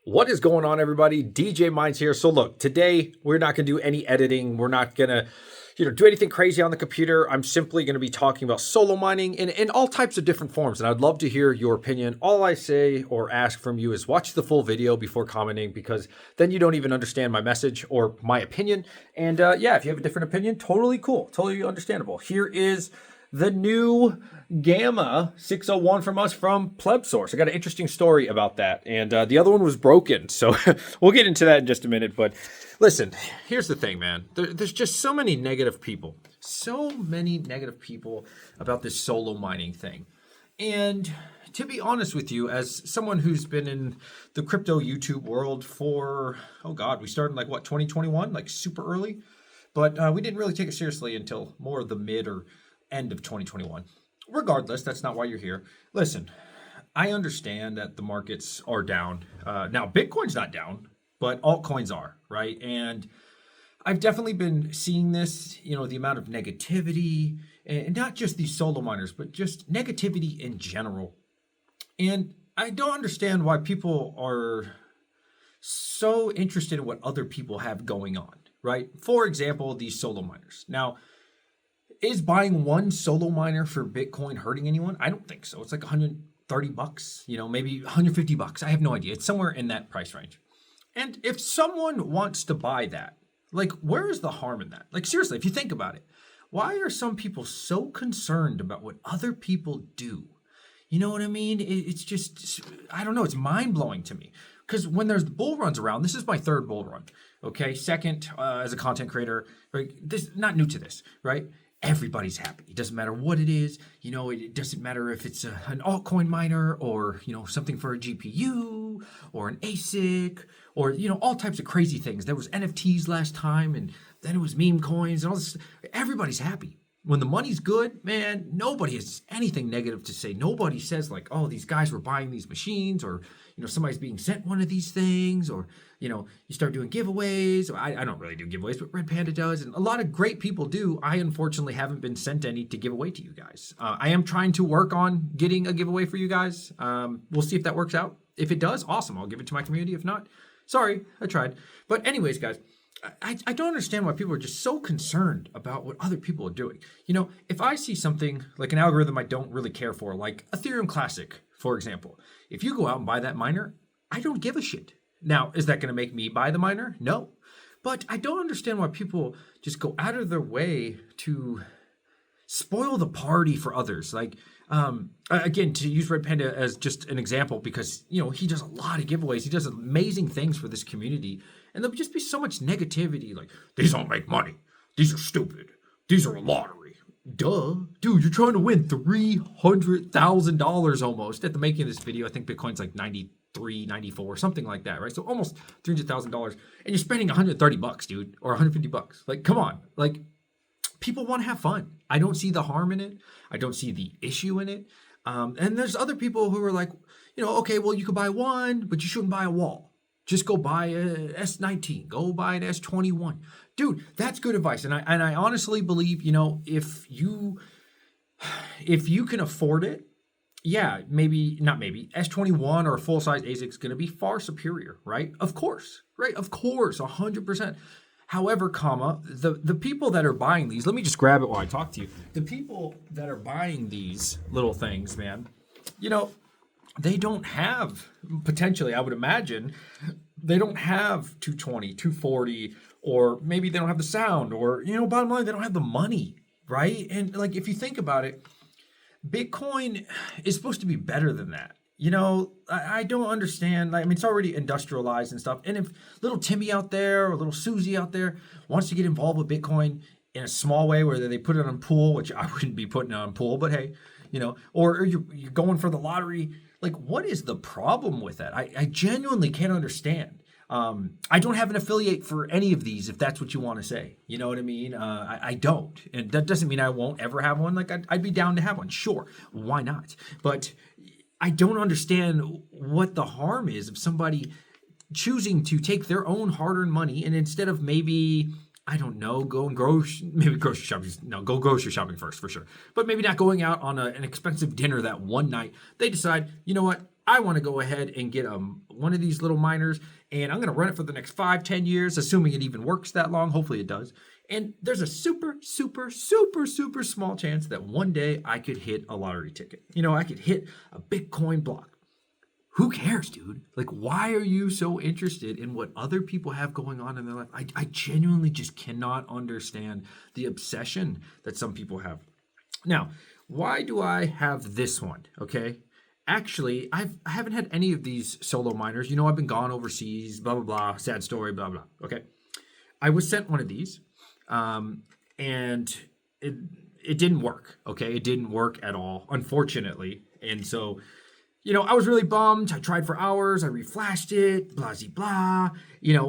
What is going on, everybody? DJ Minds here. So look, today we're not going to do any editing. We're not going to, do anything crazy on the computer. I'm simply going to be talking about solo mining in all types of different forms. And I'd love to hear your opinion. All I say or ask from you is watch the full video before commenting, because then you don't even understand my message or my opinion. And yeah, if you have a different opinion, totally cool. Totally understandable. Here is the new Gamma 601 from us from PlebSource. I got an interesting story about that. And the other one was broken. So we'll get into that in just a minute. But listen, here's the thing, man. There's just so many negative people. So many negative people about this solo mining thing. And to be honest with you, as someone who's been in the crypto YouTube world for, we started in 2021, like super early. But we didn't really take it seriously until more of the mid or end of 2021. Regardless, that's not why you're here. Listen, I understand that the markets are down. Now, Bitcoin's not down, but altcoins are, right? And I've definitely been seeing this, the amount of negativity, and not just these solo miners, but just negativity in general. And I don't understand why people are so interested in what other people have going on, right? For example, these solo miners. Now, is buying one solo miner for Bitcoin hurting anyone? I don't think so. It's like $130, maybe $150. I have no idea. It's somewhere in that price range. And if someone wants to buy that, where is the harm in that? Seriously, if you think about it, why are some people so concerned about what other people do? You know what I mean? It's just, I don't know. It's mind blowing to me. Because when there's bull runs around, this is my third bull run. Okay. Second, as a content creator, right? This not new to this, right? Everybody's happy. It doesn't matter what it is. It doesn't matter if it's an altcoin miner or, something for a GPU or an ASIC or, all types of crazy things. There was NFTs last time, and then it was meme coins and all this. Everybody's happy. When the money's good, man, nobody has anything negative to say. Nobody says these guys were buying these machines, or, somebody's being sent one of these things, or, you start doing giveaways. I don't really do giveaways, but Red Panda does. And a lot of great people do. I unfortunately haven't been sent any to give away to you guys. I am trying to work on getting a giveaway for you guys. We'll see if that works out. If it does, awesome. I'll give it to my community. If not, sorry, I tried. But anyways, guys, I don't understand why people are just so concerned about what other people are doing. If I see something like an algorithm I don't really care for, like Ethereum Classic, for example, if you go out and buy that miner, I don't give a shit. Now, is that going to make me buy the miner? No. But I don't understand why people just go out of their way to spoil the party for others. Again, to use Red Panda as just an example, because, he does a lot of giveaways. He does amazing things for this community. And there'll just be so much negativity, these don't make money. These are stupid. These are a lottery. Duh. Dude, you're trying to win $300,000 almost. At the making of this video, I think Bitcoin's 93, 94, something like that, right? So almost $300,000. And you're spending $130, dude, or $150. Come on. People want to have fun. I don't see the harm in it. I don't see the issue in it. And there's other people who are okay, well, you could buy one, but you shouldn't buy a wall. Just go buy a S19. Go buy an S21. Dude, that's good advice. And I honestly believe, if you can afford it, yeah, S21 or a full-size ASIC is going to be far superior, right? Of course, right? Of course, 100%. However, the people that are buying these, let me just grab it while I talk to you. The people that are buying these little things, man, they don't have, potentially, I would imagine, they don't have 220, 240, or maybe they don't have the sound, or, bottom line, they don't have the money, right? And if you think about it, Bitcoin is supposed to be better than that. I don't understand. It's already industrialized and stuff. And if little Timmy out there or little Susie out there wants to get involved with Bitcoin in a small way, where they put it on pool, which I wouldn't be putting it on pool, but hey, or you're going for the lottery, what is the problem with that? I genuinely can't understand. I don't have an affiliate for any of these, if that's what you want to say. You know what I mean? I don't. And that doesn't mean I won't ever have one. I'd be down to have one. Sure. Why not? But I don't understand what the harm is of somebody choosing to take their own hard-earned money, and instead of maybe, I don't know, go grocery shopping. No, go grocery shopping first for sure. But maybe not going out on an expensive dinner that one night. They decide, you know what? I want to go ahead and get one of these little miners, and I'm going to run it for the next 5, 10 years, assuming it even works that long. Hopefully it does. And there's a super, super, super, super small chance that one day I could hit a lottery ticket. I could hit a Bitcoin block. Who cares, dude? Like, why are you so interested in what other people have going on in their life? I genuinely just cannot understand the obsession that some people have. Now, why do I have this one? Okay. Actually, I haven't had any of these solo miners. I've been gone overseas, blah, blah, blah, sad story, blah, blah. Okay. I was sent one of these, and it didn't work. Okay. It didn't work at all, unfortunately. And so, I was really bummed. I tried for hours. I reflashed it, blah, blah,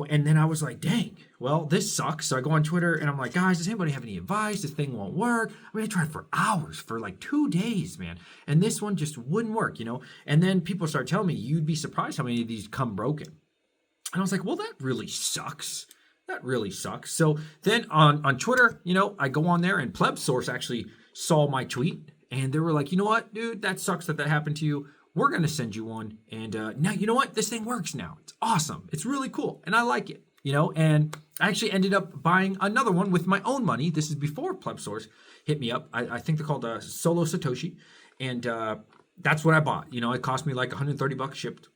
and then I was like, dang, well, this sucks. So I go on Twitter and I'm like, guys, does anybody have any advice? This thing won't work. I tried for hours, for like 2 days, man. And this one just wouldn't work, And then people start telling me, you'd be surprised how many of these come broken. And I was like, well, that really sucks. That really sucks. So then on Twitter, I go on there and Pleb Source actually saw my tweet and they were like, you know what, dude, that sucks that happened to you. We're going to send you one. And now, you know what? This thing works now. It's awesome. It's really cool. And I like it, and I actually ended up buying another one with my own money. This is before Pleb Source hit me up. I think they're called Solo Satoshi. And that's what I bought. It cost me like $130 shipped.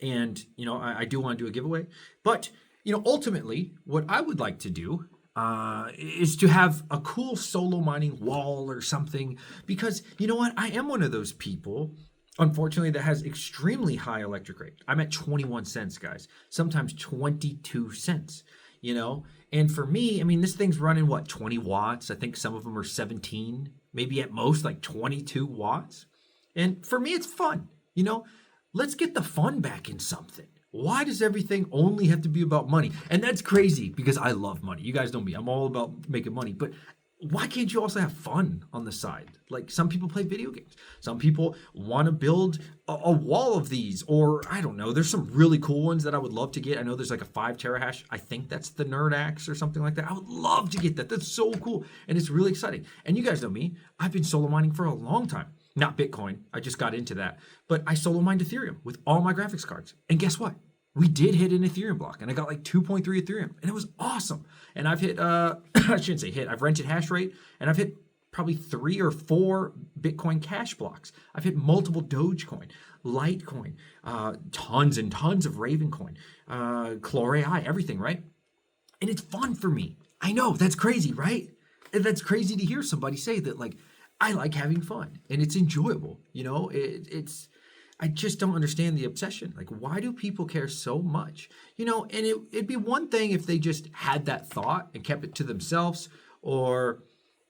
And, I do want to do a giveaway. But, ultimately, what I would like to do is to have a cool solo mining wall or something. Because, you know what? I am one of those people, unfortunately, that has extremely high electric rate. I'm at 21 cents, guys. Sometimes 22 cents, And for me, this thing's running, 20 watts? I think some of them are 17, maybe at most like 22 watts. And for me, it's fun, Let's get the fun back in something. Why does everything only have to be about money? And that's crazy because I love money. You guys know me. I'm all about making money. But why can't you also have fun on the side? Like some people play video games. Some people want to build a wall of these, or I don't know. There's some really cool ones that I would love to get. I know there's like a 5 terahash. I think that's the Nerd Axe or something like that. I would love to get that. That's so cool. And it's really exciting. And you guys know me. I've been solo mining for a long time. Not Bitcoin. I just got into that. But I solo mined Ethereum with all my graphics cards. And guess what? We did hit an Ethereum block, and I got like 2.3 Ethereum, and it was awesome. And I've hit, I shouldn't say hit, I've rented hash rate, and I've hit probably 3 or 4 Bitcoin Cash blocks. I've hit multiple Dogecoin, Litecoin, tons and tons of Ravencoin, Clore AI, everything, right? And it's fun for me. I know, that's crazy, right? And that's crazy to hear somebody say that, like, I like having fun, and it's enjoyable, it's... I just don't understand the obsession. Like, why do people care so much? And it'd be one thing if they just had that thought and kept it to themselves, or,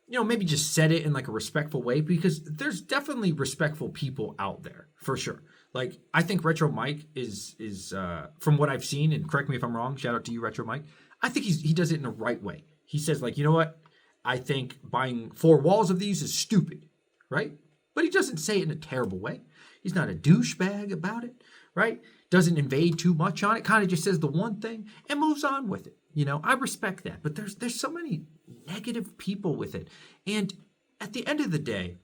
maybe just said it in like a respectful way, because there's definitely respectful people out there for sure. Like, I think Retro Mike is from what I've seen, and correct me if I'm wrong, shout out to you, Retro Mike. I think he does it in the right way. He says, like, you know what? I think buying 4 walls of these is stupid, right? But he doesn't say it in a terrible way. He's not a douchebag about it, right? Doesn't invade too much on it. Kind of just says the one thing and moves on with it. I respect that. But there's so many negative people with it. And at the end of the day,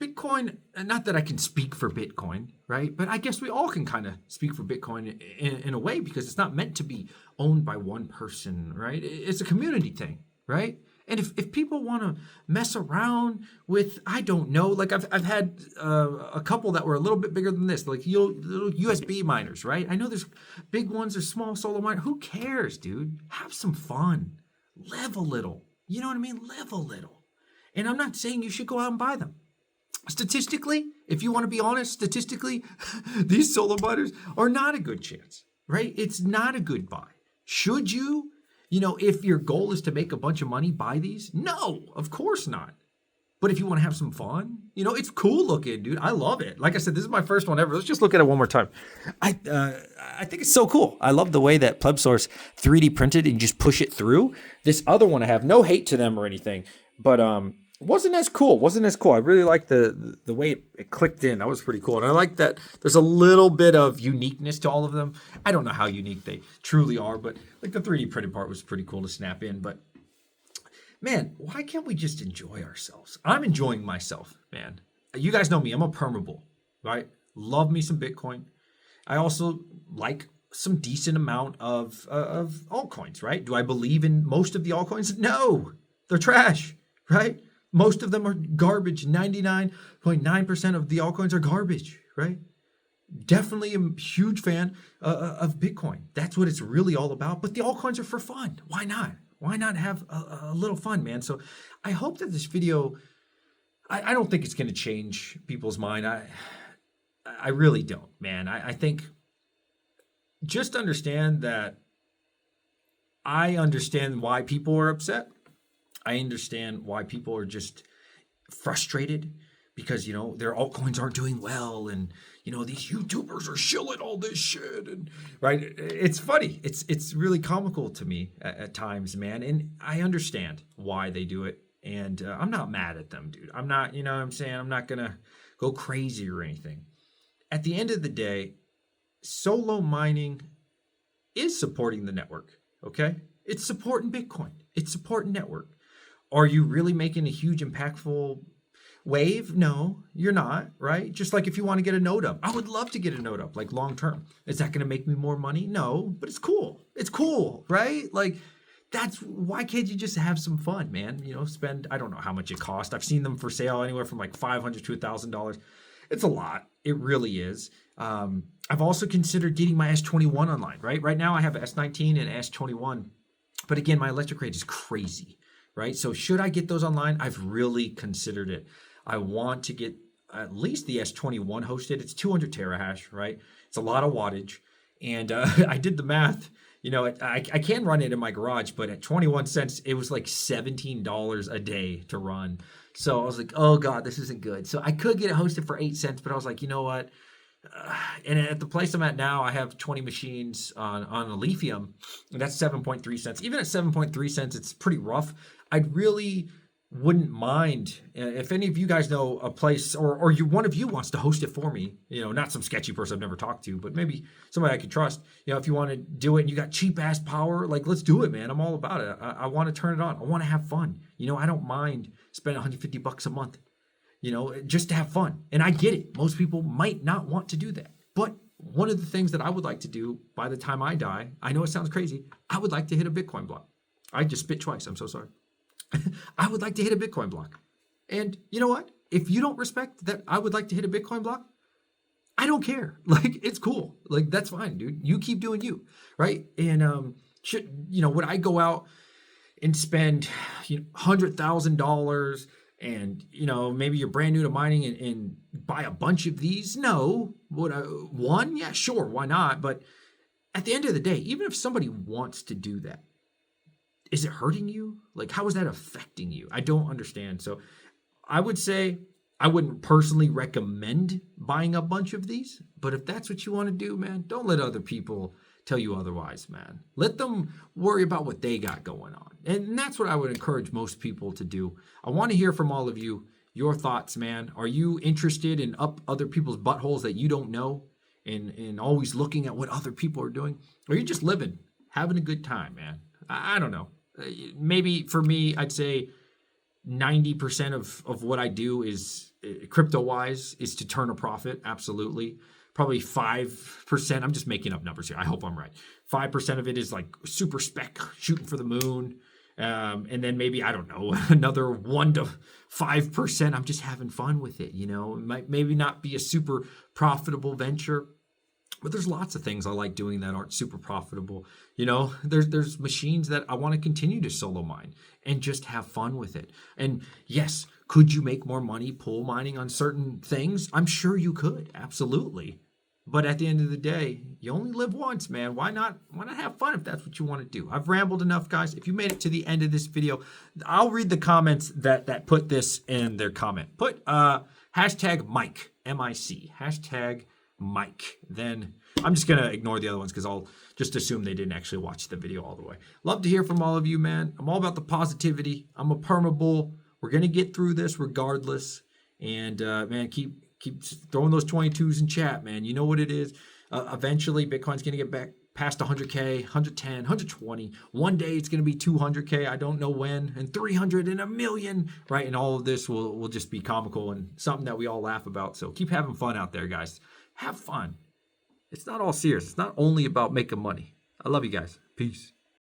Bitcoin, not that I can speak for Bitcoin, right? But I guess we all can kind of speak for Bitcoin in a way, because it's not meant to be owned by one person, right? It's a community thing, right? And if people want to mess around with, I don't know, like I've had a couple that were a little bit bigger than this, like little USB miners, right? I know there's big ones or small solo miners. Who cares, dude? Have some fun. Live a little. You know what I mean? Live a little. And I'm not saying you should go out and buy them. Statistically, if you want to be honest, statistically, these solo miners are not a good chance, right? It's not a good buy. Should you? If your goal is to make a bunch of money, buy these? No, of course not. But if you want to have some fun, it's cool looking, dude. I love it. Like I said, this is my first one ever. Let's just look at it one more time. I think it's so cool. I love the way that Pleb Source 3D printed and just push it through. This other one I have, no hate to them or anything, but wasn't as cool. I really like the way it clicked in. That was pretty cool. And I like that there's a little bit of uniqueness to all of them. I don't know how unique they truly are, but like the 3D printed part was pretty cool to snap in. But man, why can't we just enjoy ourselves? I'm enjoying myself, man. You guys know me. I'm a permabull, right? Love me some Bitcoin. I also like some decent amount of altcoins, right? Do I believe in most of the altcoins? No, they're trash, right? Most of them are garbage. 99.9% of the altcoins are garbage, right? Definitely a huge fan of Bitcoin. That's what it's really all about. But the altcoins are for fun. Why not? Why not have a little fun, man? So I hope that this video, I don't think it's going to change people's mind. I really don't, man. I think just understand that I understand why people are upset. I understand why people are just frustrated because, their altcoins aren't doing well. And, these YouTubers are shilling all this shit. And right. It's funny. It's really comical to me at times, man. And I understand why they do it. And I'm not mad at them, dude. I'm not, what I'm saying? I'm not going to go crazy or anything. At the end of the day, solo mining is supporting the network, okay? It's supporting Bitcoin. It's supporting network. Are you really making a huge impactful wave? No, you're not, right? Just like if you want to get a node up. I would love to get a node up, like long term. Is that going to make me more money? No, but it's cool. It's cool, right? Like, why can't you just have some fun, man? Spend, I don't know how much it costs. I've seen them for sale anywhere from like $500 to $1,000. It's a lot. It really is. I've also considered getting my S21 online, right? Right now I have S19 and S21. But again, my electric rate is crazy, right? So should I get those online? I've really considered it. I want to get at least the S21 hosted. It's 200 terahash, right? It's a lot of wattage. And I did the math. I can run it in my garage, but at 21 cents, it was like $17 a day to run. So I was like, oh God, this isn't good. So I could get it hosted for 8 cents, but I was like, you know what? And at the place I'm at now, I have 20 machines on a Lithium, and that's 7.3 cents. Even at 7.3 cents, it's pretty rough. I'd really wouldn't mind if any of you guys know a place or one of you wants to host it for me, not some sketchy person I've never talked to, but maybe somebody I could trust, if you want to do it and you got cheap ass power, like let's do it, man. I'm all about it. I want to turn it on. I want to have fun. I don't mind spending $150 a month, just to have fun. And I get it. Most people might not want to do that. But one of the things that I would like to do by the time I die, I know it sounds crazy, I would like to hit a Bitcoin block. I just spit twice. I'm so sorry. I would like to hit a Bitcoin block. And you know what? If you don't respect that I would like to hit a Bitcoin block, I don't care. Like, it's cool. Like, that's fine, dude. You keep doing you, right? And would I go out and spend $100,000 and maybe you're brand new to mining and buy a bunch of these? No. Would I one? Yeah, sure. Why not? But at the end of the day, even if somebody wants to do that, is it hurting you? Like, how is that affecting you? I don't understand. So I would say I wouldn't personally recommend buying a bunch of these, but if that's what you want to do, man, don't let other people tell you otherwise, man. Let them worry about what they got going on. And that's what I would encourage most people to do. I want to hear from all of you, your thoughts, man. Are you interested in up other people's buttholes that you don't know and always looking at what other people are doing? Or are you just living, having a good time, man? I don't know. Maybe for me, I'd say 90% of what I do is crypto-wise is to turn a profit. Absolutely. Probably 5%. I'm just making up numbers here. I hope I'm right. 5% of it is like super spec, shooting for the moon. And then maybe, I don't know, another 1 to 5%. I'm just having fun with it. It might maybe not be a super profitable venture, but there's lots of things I like doing that aren't super profitable. There's machines that I want to continue to solo mine and just have fun with it. And yes, could you make more money pool mining on certain things? I'm sure you could. Absolutely. But at the end of the day, you only live once, man. Why not have fun if that's what you want to do? I've rambled enough, guys. If you made it to the end of this video, I'll read the comments that put this in their comment. Put hashtag Mike, M-I-C, hashtag Mike. Then I'm just going to ignore the other ones because I'll just assume they didn't actually watch the video all the way. Love to hear from all of you, man. I'm all about the positivity. I'm a permabull. We're going to get through this regardless. And, man, keep throwing those 22s in chat, man. You know what it is. Eventually, Bitcoin's going to get back past 100K, 110, 120. One day it's going to be 200K. I don't know when. And 300 and a million, right? And all of this will just be comical and something that we all laugh about. So keep having fun out there, guys. Have fun. It's not all serious. It's not only about making money. I love you guys. Peace.